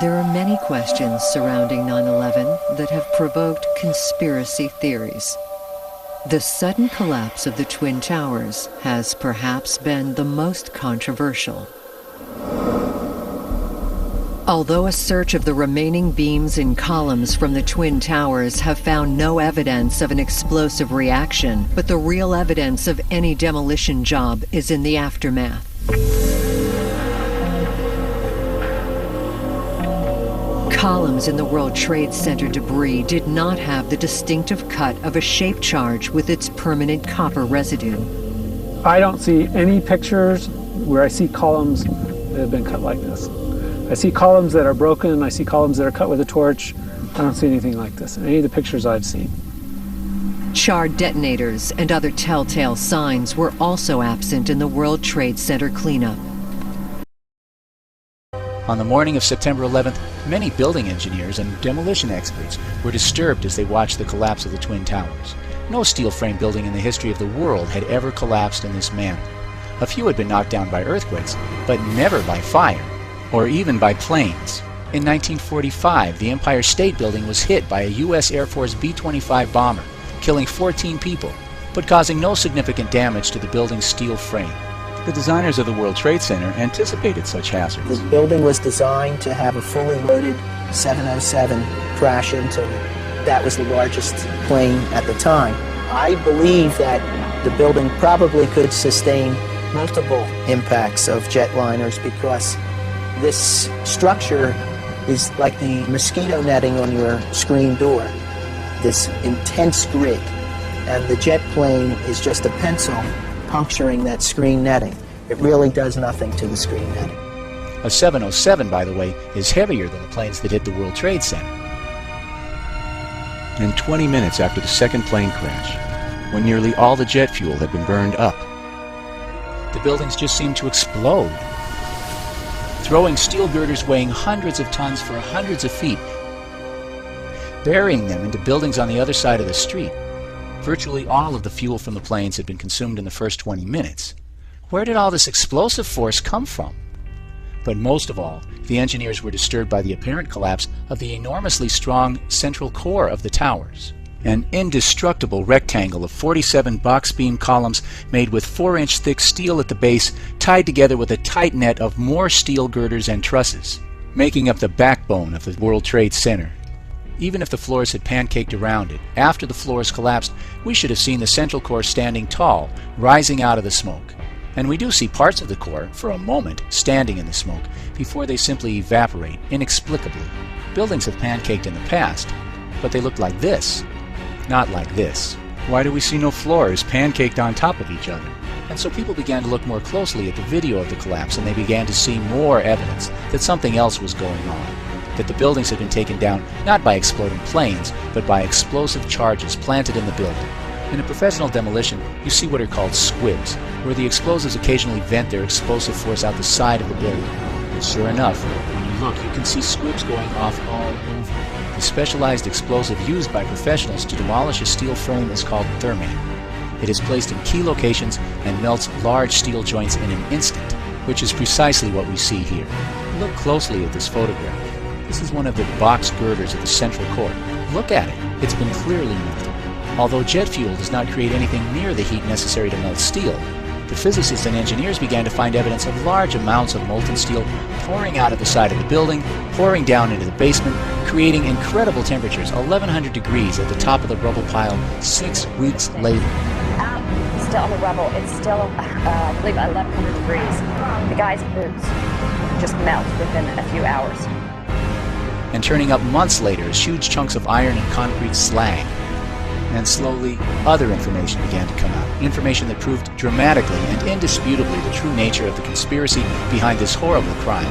There are many questions surrounding 9/11 that have provoked conspiracy theories. The sudden collapse of the Twin Towers has perhaps been the most controversial. Although a search of the remaining beams and columns from the Twin Towers have found no evidence of an explosive reaction, but the real evidence of any demolition job is in the aftermath. Columns in the World Trade Center debris did not have the distinctive cut of a shape charge with its permanent copper residue. I don't see any pictures where I see columns that have been cut like this. I see columns that are broken, I see columns that are cut with a torch. I don't see anything like this in any of the pictures I've seen. Charred detonators and other telltale signs were also absent in the World Trade Center cleanup. On the morning of September 11th, many building engineers and demolition experts were disturbed as they watched the collapse of the Twin Towers. No steel frame building in the history of the world had ever collapsed in this manner. A few had been knocked down by earthquakes, but never by fire, or even by planes. In 1945, the Empire State Building was hit by a U.S. Air Force B-25 bomber, killing 14 people, but causing no significant damage to the building's steel frame. The designers of the World Trade Center anticipated such hazards. The building was designed to have a fully loaded 707 crash into it. That was the largest plane at the time. I believe that the building probably could sustain multiple impacts of jetliners because this structure is like the mosquito netting on your screen door, this intense grid, and the jet plane is just a pencil puncturing that screen netting. It really does nothing to the screen netting. A 707, by the way, is heavier than the planes that hit the World Trade Center. And 20 minutes after the second plane crash, when nearly all the jet fuel had been burned up, the buildings just seemed to explode, throwing steel girders weighing hundreds of tons for hundreds of feet, burying them into buildings on the other side of the street. Virtually all of the fuel from the planes had been consumed in the first 20 minutes. Where did all this explosive force come from? But most of all, the engineers were disturbed by the apparent collapse of the enormously strong central core of the towers. An indestructible rectangle of 47 box beam columns made with 4-inch thick steel at the base, tied together with a tight net of more steel girders and trusses, making up the backbone of the World Trade Center. Even if the floors had pancaked around it, after the floors collapsed, we should have seen the central core standing tall, rising out of the smoke. And we do see parts of the core, for a moment, standing in the smoke, before they simply evaporate, inexplicably. Buildings have pancaked in the past, but they looked like this, not like this. why do we see no floors pancaked on top of each other? And so people began to look more closely at the video of the collapse, and they began to see more evidence that something else was going on. That the buildings had been taken down not by exploding planes, but by explosive charges planted in the building. In a professional demolition, you see what are called squibs, where the explosives occasionally vent their explosive force out the side of the building. And sure enough, when you look, you can see squibs going off all over. The specialized explosive used by professionals to demolish a steel frame is called thermite. It is placed in key locations and melts large steel joints in an instant, which is precisely what we see here. Look closely at this photograph. This is one of the box girders of the central core. Look at it. It's been clearly melted. Although jet fuel does not create anything near the heat necessary to melt steel, the physicists and engineers began to find evidence of large amounts of molten steel pouring out of the side of the building, pouring down into the basement, creating incredible temperatures, 1100 degrees at the top of the rubble pile 6 weeks later. Still on the rubble, it's still, I believe, 1100 degrees. The guy's boots just melt within a few hours. And turning up months later as huge chunks of iron and concrete slag. And slowly, other information began to come out. Information that proved dramatically and indisputably the true nature of the conspiracy behind this horrible crime.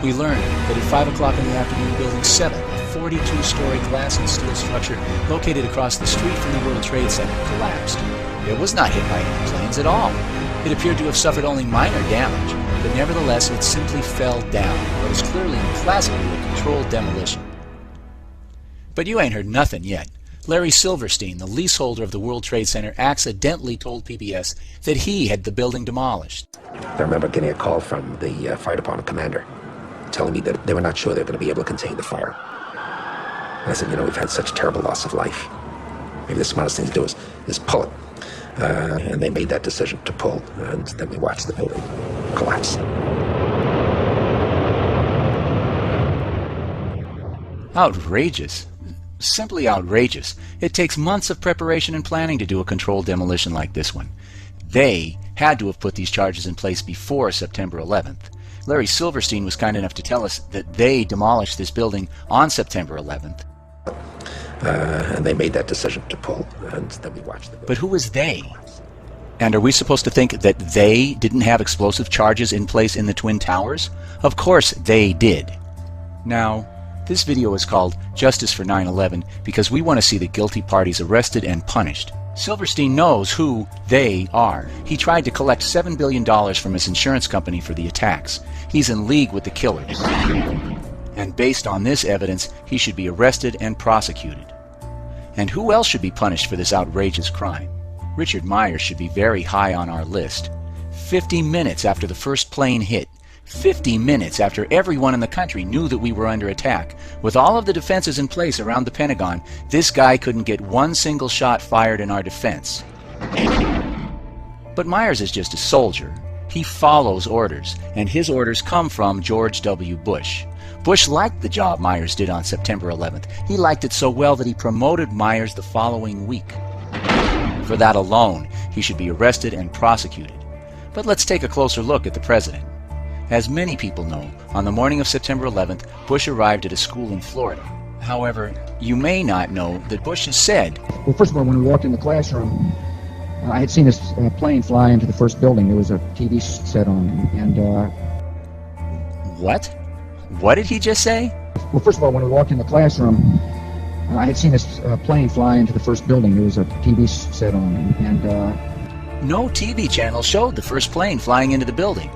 We learned that at 5 o'clock in the afternoon, Building 7, a 42-story glass and steel structure located across the street from the World Trade Center, collapsed. It was not hit by any planes at all. It appeared to have suffered only minor damage, but nevertheless it simply fell down, what is clearly and classically a controlled demolition. But you ain't heard nothing yet. Larry Silverstein, the leaseholder of the World Trade Center, accidentally told PBS that he had the building demolished. I remember getting a call from the fire department commander telling me that they were not sure they were going to be able to contain the fire. And I said, we've had such terrible loss of life. Maybe the smartest thing to do is pull it. And they made that decision to pull, and then we watched the building collapse. Outrageous. Simply outrageous. It takes months of preparation and planning to do a controlled demolition like this one. They had to have put these charges in place before September 11th. Larry Silverstein was kind enough to tell us that they demolished this building on September 11th. And they made that decision to pull, and then we watched the building. But who is they? And are we supposed to think that they didn't have explosive charges in place in the Twin Towers? Of course they did. Now, this video is called Justice for 9/11 because we want to see the guilty parties arrested and punished. Silverstein knows who they are. He tried to collect $7 billion from his insurance company for the attacks. He's in league with the killers. And based on this evidence, he should be arrested and prosecuted. And who else should be punished for this outrageous crime? Richard Myers should be very high on our list. 50 minutes after the first plane hit, 50 minutes after everyone in the country knew that we were under attack, with all of the defenses in place around the Pentagon, this guy couldn't get one single shot fired in our defense. But Myers is just a soldier. He follows orders, and his orders come from George W. Bush. Bush liked the job Myers did on September 11th. He liked it so well that he promoted Myers the following week. For that alone, he should be arrested and prosecuted. But let's take a closer look at the president. As many people know, on the morning of September 11th, Bush arrived at a school in Florida. However, you may not know that Bush has said, well, first of all, when we walked in the classroom, I had seen this plane fly into the first building. There was a TV set on, and What? What did he just say? Well, first of all, when we walked in the classroom, I had seen this plane fly into the first building. There was a TV set on, and No TV channel showed the first plane flying into the building.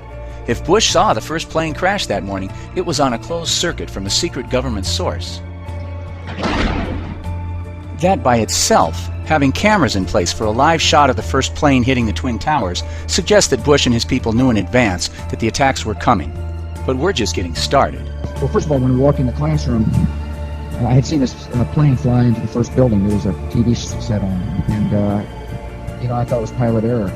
If Bush saw the first plane crash that morning, it was on a closed circuit from a secret government source. That by itself, having cameras in place for a live shot of the first plane hitting the Twin Towers, suggests that Bush and his people knew in advance that the attacks were coming. But we're just getting started. Well, first of all, when we walked in the classroom, I had seen this plane fly into the first building. There was a TV set on, and I thought it was pilot error.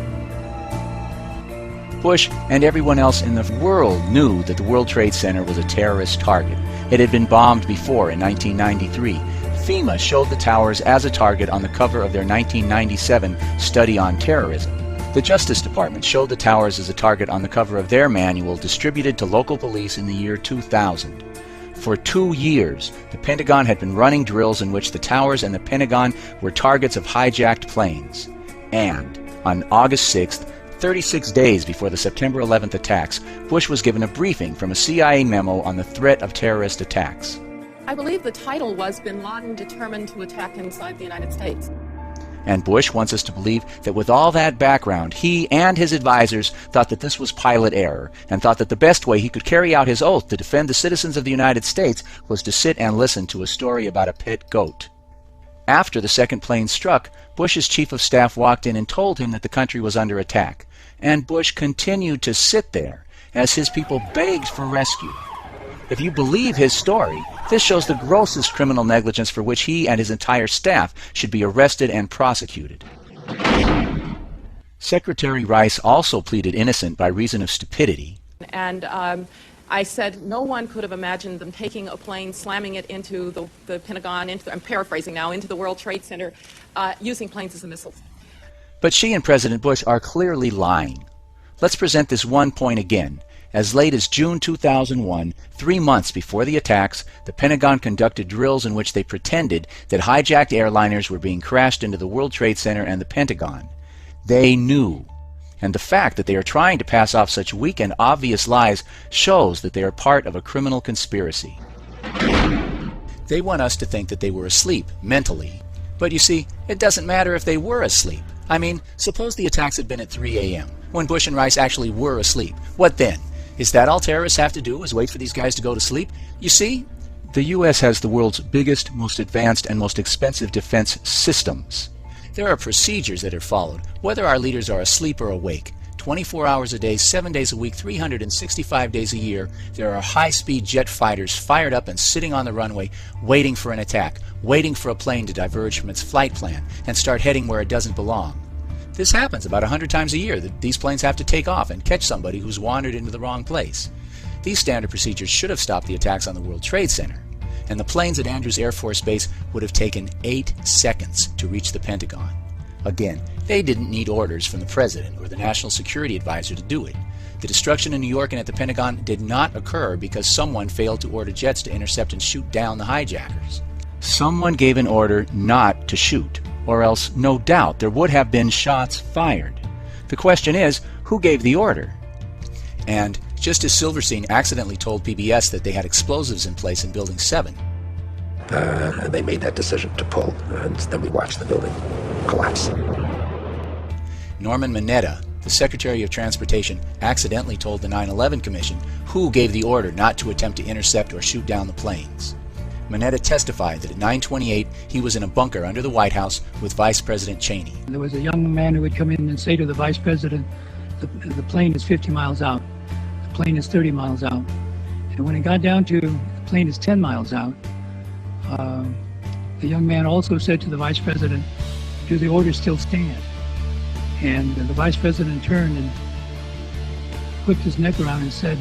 Bush and everyone else in the world knew that the World Trade Center was a terrorist target. It had been bombed before in 1993. FEMA showed the towers as a target on the cover of their 1997 study on terrorism. The Justice Department showed the towers as a target on the cover of their manual distributed to local police in the year 2000. For 2 years, the Pentagon had been running drills in which the towers and the Pentagon were targets of hijacked planes. And on August 6th, 36 days before the September 11th attacks, Bush was given a briefing from a CIA memo on the threat of terrorist attacks. I believe the title was Bin Laden Determined to Attack Inside the United States. And Bush wants us to believe that with all that background, he and his advisors thought that this was pilot error, and thought that the best way he could carry out his oath to defend the citizens of the United States was to sit and listen to a story about a pet goat. After the second plane struck, Bush's chief of staff walked in and told him that the country was under attack. And Bush continued to sit there as his people begged for rescue. If you believe his story, this shows the grossest criminal negligence for which he and his entire staff should be arrested and prosecuted. Secretary Rice also pleaded innocent by reason of stupidity. And I said no one could have imagined them taking a plane, slamming it into the Pentagon, I'm paraphrasing now, into the World Trade Center, using planes as missiles. But she and President Bush are clearly lying. Let's present this one point again. As late as June 2001, 3 months before the attacks, the Pentagon conducted drills in which they pretended that hijacked airliners were being crashed into the World Trade Center and the Pentagon. They knew. And the fact that they are trying to pass off such weak and obvious lies shows that they are part of a criminal conspiracy. They want us to think that they were asleep, mentally. But you see, it doesn't matter if they were asleep. I mean, suppose the attacks had been at 3 a.m., when Bush and Rice actually were asleep. What then? Is that all terrorists have to do, is wait for these guys to go to sleep? You see, The U.S. has the world's biggest, most advanced, and most expensive defense systems. There are procedures that are followed, whether our leaders are asleep or awake. 24 hours a day, 7 days a week, 365 days a year, there are high-speed jet fighters fired up and sitting on the runway, waiting for an attack, waiting for a plane to diverge from its flight plan and start heading where it doesn't belong. This happens about 100 times a year, that these planes have to take off and catch somebody who's wandered into the wrong place. These standard procedures should have stopped the attacks on the World Trade Center, and the planes at Andrews Air Force Base would have taken 8 seconds to reach the Pentagon. Again, they didn't need orders from the President or the National Security Advisor to do it. The destruction in New York and at the Pentagon did not occur because someone failed to order jets to intercept and shoot down the hijackers. Someone gave an order not to shoot, or else no doubt there would have been shots fired. The question is, who gave the order? And just as Silverstein accidentally told PBS that they had explosives in place in Building 7, they made that decision to pull, and then we watched the building collapse. Norman Mineta, the Secretary of Transportation, accidentally told the 9/11 Commission who gave the order not to attempt to intercept or shoot down the planes. Mineta testified that at 9:28 he was in a bunker under the White House with Vice President Cheney. There was a young man who would come in and say to the Vice President, the plane is 50 miles out, the plane is 30 miles out. And when it got down to the plane is 10 miles out, the young man also said to the Vice President, do the orders still stand? And the Vice President turned and whipped his neck around and said,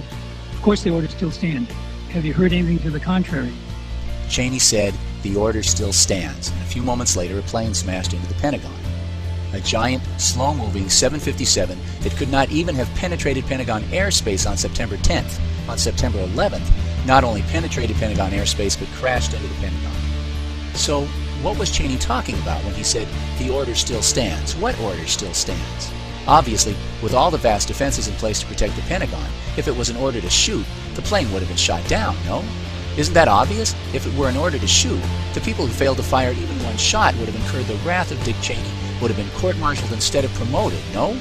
of course the orders still stand. Have you heard anything to the contrary? Cheney said, the order still stands, and a few moments later a plane smashed into the Pentagon. A giant, slow-moving 757 that could not even have penetrated Pentagon airspace on September 10th. On September 11th, not only penetrated Pentagon airspace, but crashed into the Pentagon. So, what was Cheney talking about when he said, the order still stands? What order still stands? Obviously, with all the vast defenses in place to protect the Pentagon, if it was an order to shoot, the plane would have been shot down, no? Isn't that obvious? If it were an order to shoot, the people who failed to fire even one shot would have incurred the wrath of Dick Cheney, would have been court-martialed instead of promoted, no?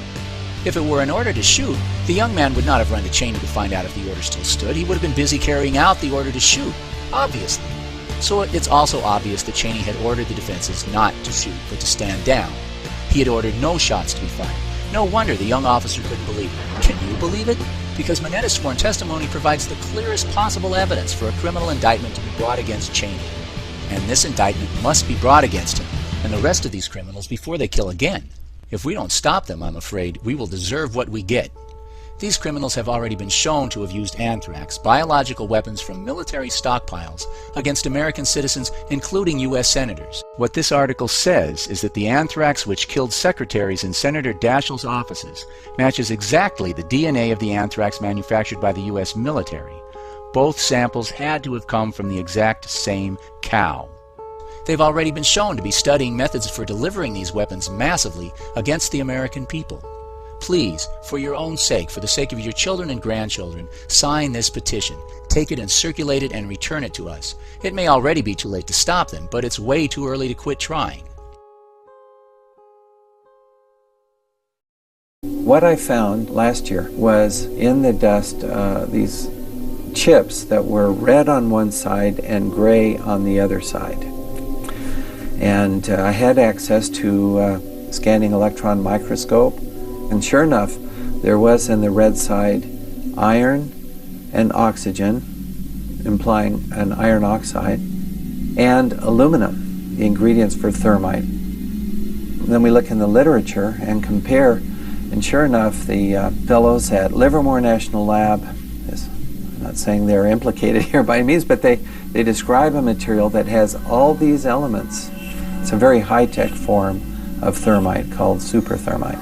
If it were an order to shoot, the young man would not have run to Cheney to find out if the order still stood. He would have been busy carrying out the order to shoot, obviously. So it's also obvious that Cheney had ordered the defenses not to shoot, but to stand down. He had ordered no shots to be fired. No wonder the young officer couldn't believe it. Can you believe it? Because Mineta's sworn testimony provides the clearest possible evidence for a criminal indictment to be brought against Cheney. And this indictment must be brought against him and the rest of these criminals before they kill again. If we don't stop them, I'm afraid, we will deserve what we get. These criminals have already been shown to have used anthrax, biological weapons from military stockpiles, against American citizens, including U.S. senators. What this article says is that the anthrax which killed secretaries in Senator Daschle's offices matches exactly the DNA of the anthrax manufactured by the U.S. military. Both samples had to have come from the exact same cow. They've already been shown to be studying methods for delivering these weapons massively against the American people. Please, for your own sake, for the sake of your children and grandchildren, sign this petition. Take it and circulate it and return it to us. It may already be too late to stop them, but it's way too early to quit trying. What I found last year was in the dust these chips that were red on one side and gray on the other side. And I had access to scanning electron microscope. And sure enough, there was in the red side iron and oxygen, implying an iron oxide, and aluminum, the ingredients for thermite. And then we look in the literature and compare, and sure enough, the fellows at Livermore National Lab, I'm not saying they're implicated here by any means, but they describe a material that has all these elements. It's a very high-tech form of thermite called super thermite.